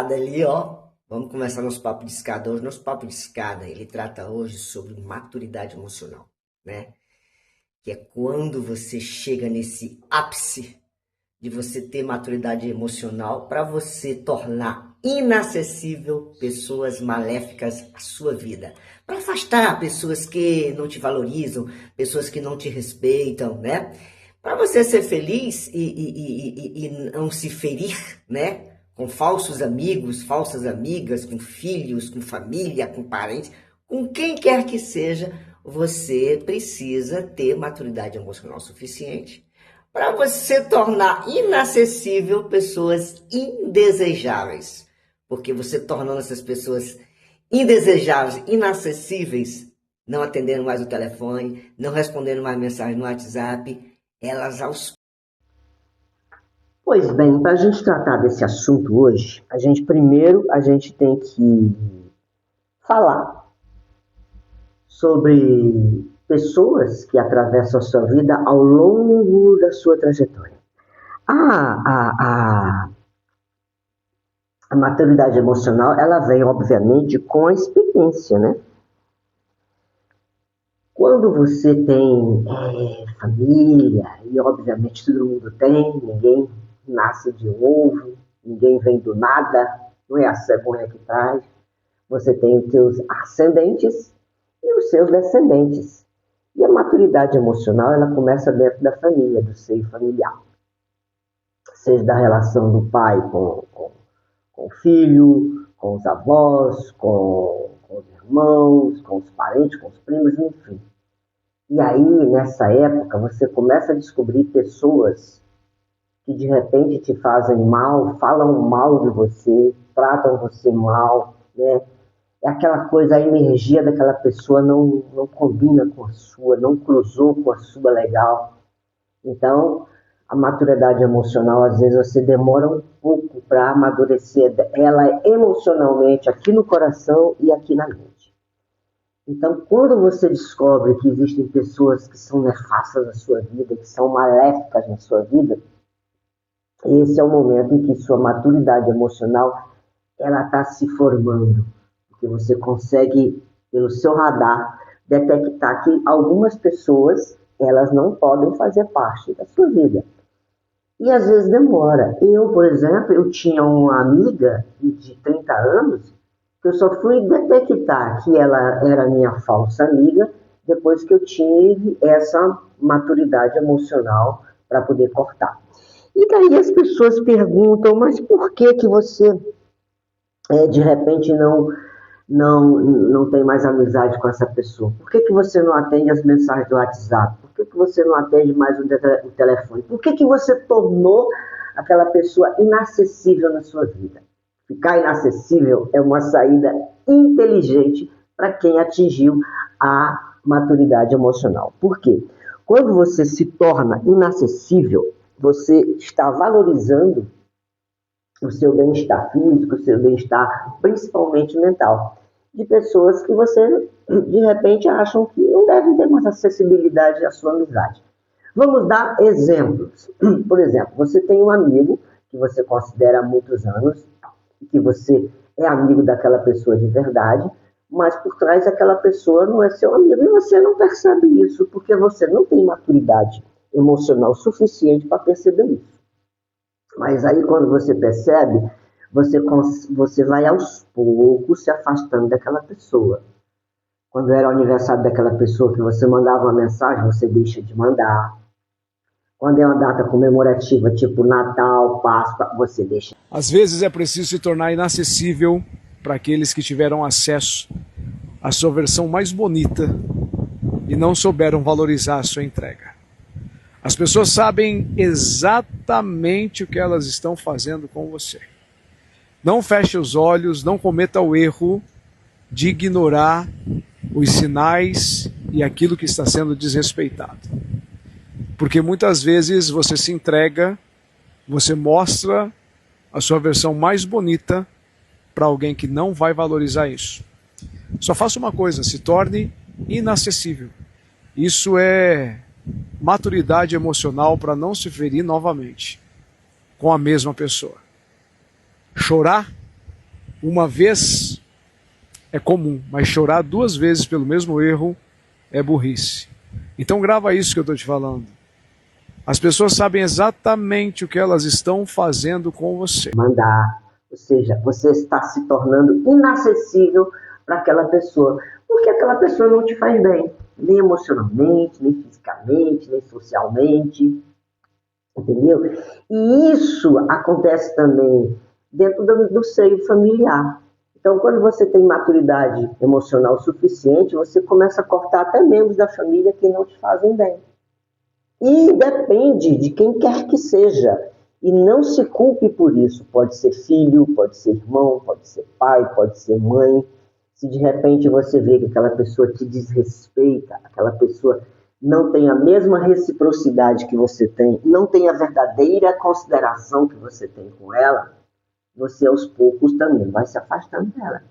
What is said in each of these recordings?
escada ali, ó. Vamos começar nosso papo de escada hoje. Nosso papo de escada, ele trata hoje sobre maturidade emocional, né? Que é quando você chega nesse ápice de você ter maturidade emocional para você tornar inacessível pessoas maléficas à sua vida. Para afastar pessoas que não te valorizam, pessoas que não te respeitam, né? Para você ser feliz e não se ferir, né? Com falsos amigos, falsas amigas, com filhos, com família, com parentes, com quem quer que seja, você precisa ter maturidade emocional suficiente para você tornar inacessível pessoas indesejáveis. Porque você tornando essas pessoas indesejáveis, inacessíveis, não atendendo mais o telefone, não respondendo mais mensagem no WhatsApp, elas aos... Pois bem, para a gente tratar desse assunto hoje, a gente tem que falar sobre pessoas que atravessam a sua vida ao longo da sua trajetória. A maturidade emocional, ela vem, obviamente, com a experiência, né? Quando você tem família, e obviamente todo mundo tem, ninguém nasce de ovo, ninguém vem do nada, não é a cegonha que traz. Você tem os seus ascendentes e os seus descendentes. E a maturidade emocional, ela começa dentro da família, do seio familiar. Seja da relação do pai com o filho, com os avós, com os irmãos, com os parentes, com os primos, enfim. E aí, nessa época, você começa a descobrir pessoas que de repente te fazem mal, falam mal de você, tratam você mal, né? É aquela coisa, a energia daquela pessoa não combina com a sua, não cruzou com a sua legal. Então, a maturidade emocional, às vezes você demora um pouco para amadurecer ela emocionalmente aqui no coração e aqui na mente. Então, quando você descobre que existem pessoas que são nefastas na sua vida, que são maléficas na sua vida, esse é o momento em que sua maturidade emocional ela está se formando. Porque você consegue, pelo seu radar, detectar que algumas pessoas elas não podem fazer parte da sua vida. E às vezes demora. Eu, por exemplo, eu tinha uma amiga de 30 anos que eu só fui detectar que ela era minha falsa amiga depois que eu tive essa maturidade emocional para poder cortar. E daí as pessoas perguntam, mas por que você de repente não tem mais amizade com essa pessoa? Por que você não atende as mensagens do WhatsApp? Por que você não atende mais o telefone? Por que você tornou aquela pessoa inacessível na sua vida? Ficar inacessível é uma saída inteligente para quem atingiu a maturidade emocional. Por quê? Quando você se torna inacessível, você está valorizando o seu bem-estar físico, o seu bem-estar principalmente mental, de pessoas que você, de repente, acham que não devem ter mais acessibilidade à sua amizade. Vamos dar exemplos. Por exemplo, você tem um amigo que você considera há muitos anos, que você é amigo daquela pessoa de verdade, mas por trás daquela pessoa não é seu amigo, e você não percebe isso, porque você não tem maturidade emocional suficiente para perceber isso. Mas aí quando você percebe, você vai aos poucos se afastando daquela pessoa. Quando era o aniversário daquela pessoa que você mandava uma mensagem, você deixa de mandar. Quando é uma data comemorativa, tipo Natal, Páscoa, você deixa. Às vezes é preciso se tornar inacessível para aqueles que tiveram acesso à sua versão mais bonita e não souberam valorizar a sua entrega. As pessoas sabem exatamente o que elas estão fazendo com você. Não feche os olhos, não cometa o erro de ignorar os sinais e aquilo que está sendo desrespeitado. Porque muitas vezes você se entrega, você mostra a sua versão mais bonita para alguém que não vai valorizar isso. Só faça uma coisa, se torne inacessível. Isso é maturidade emocional para não se ferir novamente com a mesma pessoa. Chorar uma vez é comum, mas chorar 2 vezes pelo mesmo erro é burrice. Então grava isso que eu estou te falando. As pessoas sabem exatamente o que elas estão fazendo com você. Mandar, ou seja, você está se tornando inacessível para aquela pessoa, porque aquela pessoa não te faz bem, nem emocionalmente, nem fisicamente, nem socialmente, entendeu? E isso acontece também dentro do seio familiar. Então, quando você tem maturidade emocional suficiente, você começa a cortar até membros da família que não te fazem bem. E depende de quem quer que seja. E não se culpe por isso. Pode ser filho, pode ser irmão, pode ser pai, pode ser mãe. Se de repente você vê que aquela pessoa te desrespeita, aquela pessoa não tem a mesma reciprocidade que você tem, não tem a verdadeira consideração que você tem com ela, você aos poucos também vai se afastando dela.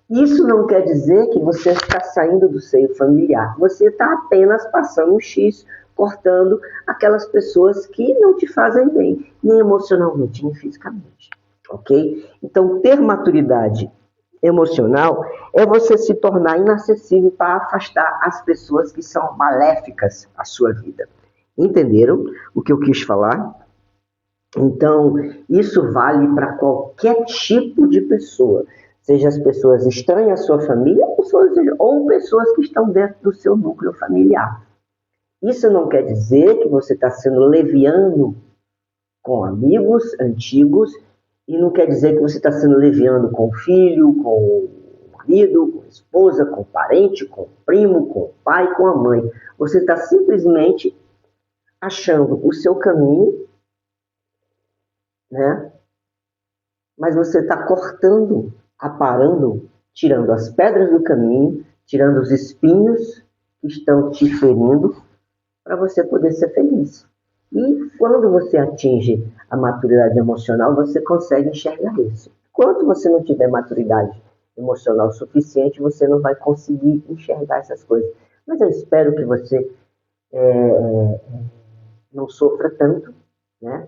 Isso não quer dizer que você está saindo do seio familiar. Você está apenas passando um X, cortando aquelas pessoas que não te fazem bem, nem emocionalmente, nem fisicamente. Ok? Então, ter maturidade emocional é você se tornar inacessível para afastar as pessoas que são maléficas à sua vida. Entenderam o que eu quis falar? Então, isso vale para qualquer tipo de pessoa, seja as pessoas estranhas à sua família ou pessoas que estão dentro do seu núcleo familiar. Isso não quer dizer que você está sendo leviano com amigos antigos e não quer dizer que você está sendo leviano com o filho, com o marido, com a esposa, com o parente, com o primo, com o pai, com a mãe. Você está simplesmente achando o seu caminho, né? Mas você está cortando, aparando, tirando as pedras do caminho, tirando os espinhos que estão te ferindo, para você poder ser feliz. E quando você atinge a maturidade emocional, você consegue enxergar isso. Enquanto você não tiver maturidade emocional suficiente, você não vai conseguir enxergar essas coisas. Mas eu espero que você não sofra tanto, né?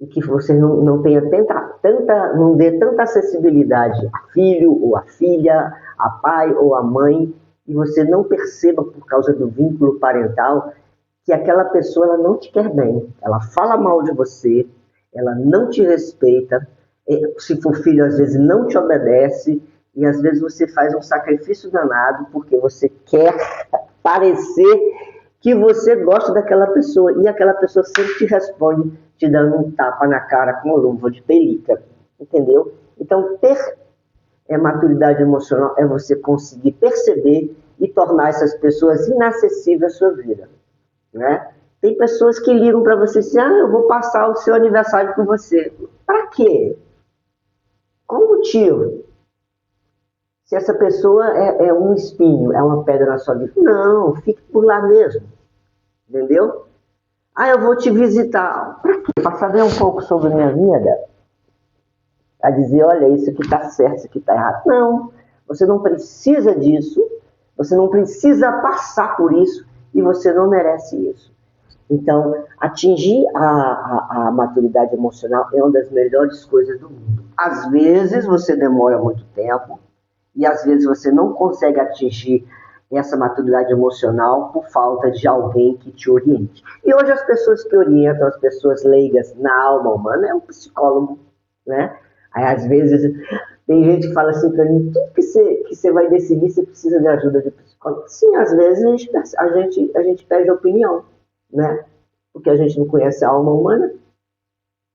E que você não tenha não dê tanta acessibilidade a filho ou a filha, a pai ou a mãe, e você não perceba por causa do vínculo parental que aquela pessoa ela não te quer bem, ela fala mal de você, ela não te respeita, se for filho às vezes não te obedece, e às vezes você faz um sacrifício danado porque você quer parecer que você gosta daquela pessoa, e aquela pessoa sempre te responde te dando um tapa na cara com uma luva de pelica, entendeu? Então, ter maturidade emocional é você conseguir perceber e tornar essas pessoas inacessíveis à sua vida, né? Tem pessoas que ligam para você assim, eu vou passar o seu aniversário com você. Para quê? Qual o motivo? Se essa pessoa é um espinho, é uma pedra na sua vida. Não, fique por lá mesmo. Entendeu? Eu vou te visitar. Para quê? Para saber um pouco sobre a minha vida? A dizer, olha, isso aqui está certo, isso aqui está errado. Não, você não precisa disso, você não precisa passar por isso e você não merece isso. Então, atingir a maturidade emocional é uma das melhores coisas do mundo. Às vezes você demora muito tempo e às vezes você não consegue atingir essa maturidade emocional por falta de alguém que te oriente. E hoje as pessoas que orientam, as pessoas leigas na alma humana, é um psicólogo, né? Aí às vezes tem gente que fala assim para mim, tudo que você vai decidir, você precisa de ajuda de psicólogo. Sim, às vezes a gente pede opinião, né? Porque a gente não conhece a alma humana,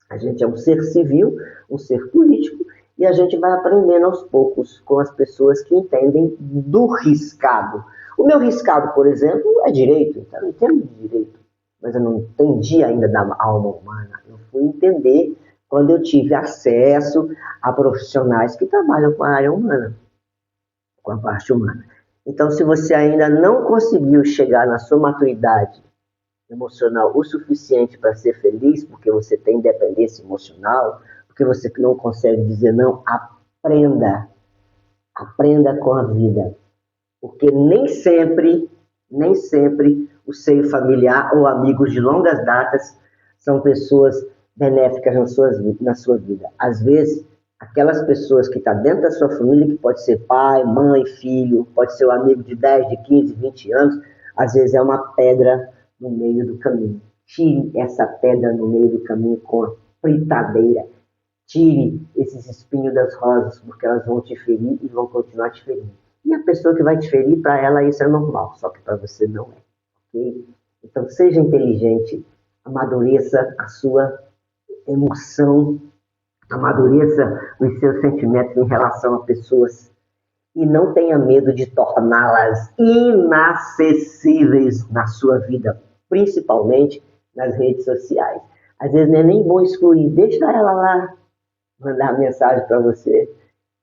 a gente é um ser civil, um ser político, e a gente vai aprendendo aos poucos com as pessoas que entendem do riscado. O meu riscado, por exemplo, é direito, então eu entendo de direito, mas eu não entendi ainda da alma humana. Eu fui entender quando eu tive acesso a profissionais que trabalham com a área humana, com a parte humana. Então, se você ainda não conseguiu chegar na sua maturidade emocional o suficiente para ser feliz, porque você tem dependência emocional, porque você não consegue dizer não, aprenda com a vida. Porque nem sempre o seio familiar ou amigos de longas datas são pessoas benéficas na sua vida. Às vezes, Aquelas pessoas que estão dentro da sua família, que pode ser pai, mãe, filho, pode ser um amigo de 10, de 15, 20 anos, às vezes é uma pedra no meio do caminho. Tire essa pedra no meio do caminho com a fritadeira. Tire esses espinhos das rosas, porque elas vão te ferir e vão continuar te ferindo. E a pessoa que vai te ferir, para ela isso é normal, só que para você não é. Okay? Então seja inteligente, amadureça a sua emoção, amadureça os seus sentimentos em relação a pessoas e não tenha medo de torná-las inacessíveis na sua vida, principalmente nas redes sociais. Às vezes não é nem bom excluir, deixa ela lá mandar mensagem para você.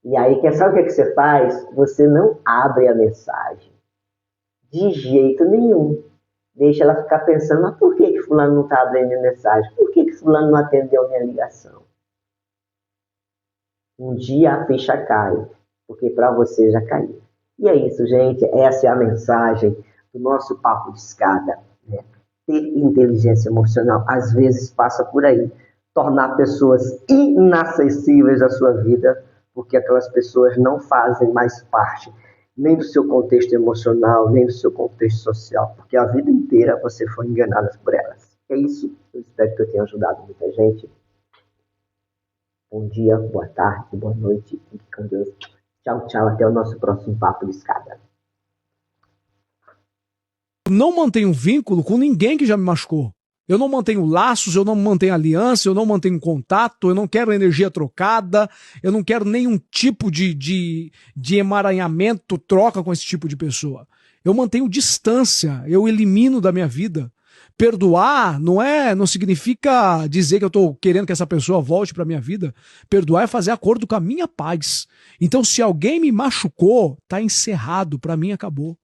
E aí, sabe o que você faz? Você não abre a mensagem. De jeito nenhum. Deixa ela ficar pensando, mas por que fulano não está abrindo a mensagem? Por que fulano não atendeu a minha ligação? Um dia a ficha cai, porque para você já caiu. E é isso, gente. Essa é a mensagem do nosso papo de escada. Né? Ter inteligência emocional, às vezes, passa por aí. Tornar pessoas inacessíveis à sua vida, porque aquelas pessoas não fazem mais parte nem do seu contexto emocional, nem do seu contexto social, porque a vida inteira você foi enganado por elas. É isso. Eu espero que eu tenha ajudado muita gente. Bom dia, boa tarde, boa noite. Fique com Deus. Tchau, tchau. Até o nosso próximo papo de escada. Não mantenho vínculo com ninguém que já me machucou. Eu não mantenho laços, eu não mantenho aliança, eu não mantenho contato, eu não quero energia trocada, eu não quero nenhum tipo de emaranhamento, troca com esse tipo de pessoa. Eu mantenho distância, eu elimino da minha vida. Perdoar não significa dizer que eu estou querendo que essa pessoa volte para minha vida. Perdoar é fazer acordo com a minha paz. Então, se alguém me machucou, tá encerrado, para mim acabou.